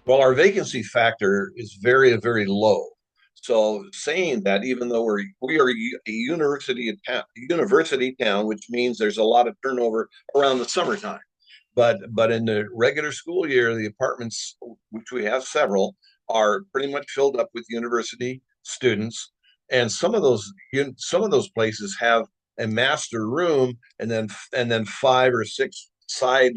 Well, our vacancy factor is very, very low. So saying that, even though we are a university town, which means there's a lot of turnover around the summertime. But in the regular school year, the apartments, which we have several, are pretty much filled up with university students, and some of those places have a master room, and then five or six side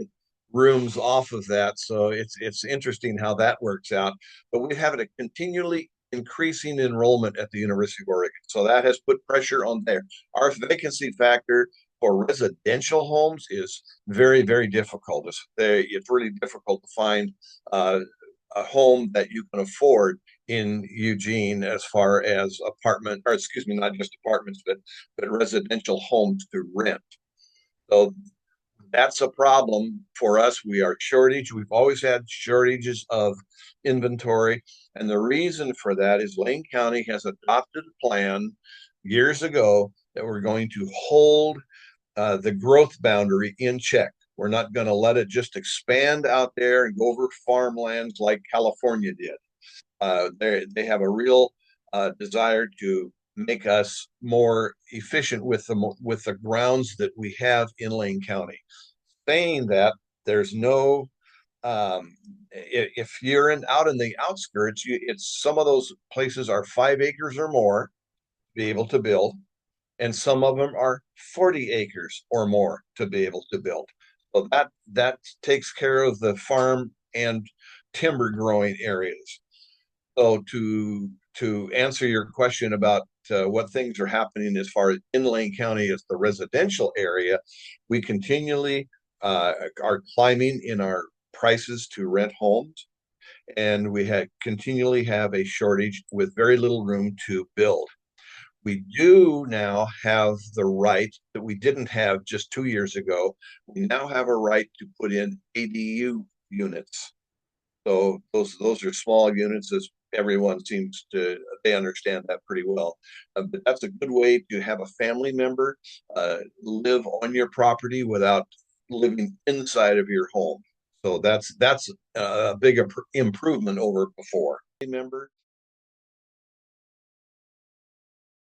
rooms off of that. So it's interesting how that works out. But we have a continually increasing enrollment at the University of Oregon, so that has put pressure on there. Our vacancy factor for residential homes is very, very difficult. It's really difficult to find a home that you can afford in Eugene as far as apartment, or excuse me, not just apartments, but residential homes to rent. So that's a problem for us. We are shortage. We've always had shortages of inventory. And the reason for that is Lane County has adopted a plan years ago that we're going to hold the growth boundary in check. We're not going to let it just expand out there and go over farmlands like California did. They have a real desire to make us more efficient with the grounds that we have in Lane County. Saying that, there's no if you're out in the outskirts, it's some of those places are 5 acres or more to be able to build, and some of them are 40 acres or more to be able to build. So that takes care of the farm and timber growing areas. So to answer your question about what things are happening as far as in Lane County as the residential area, we continually are climbing in our prices to rent homes, and we continually have a shortage with very little room to build. We do now have the right that we didn't have just 2 years ago. We now have a right to put in ADU units. So those are small units, as everyone seems to they understand that pretty well. But that's a good way to have a family member live on your property without living inside of your home. So that's a big improvement over before. Member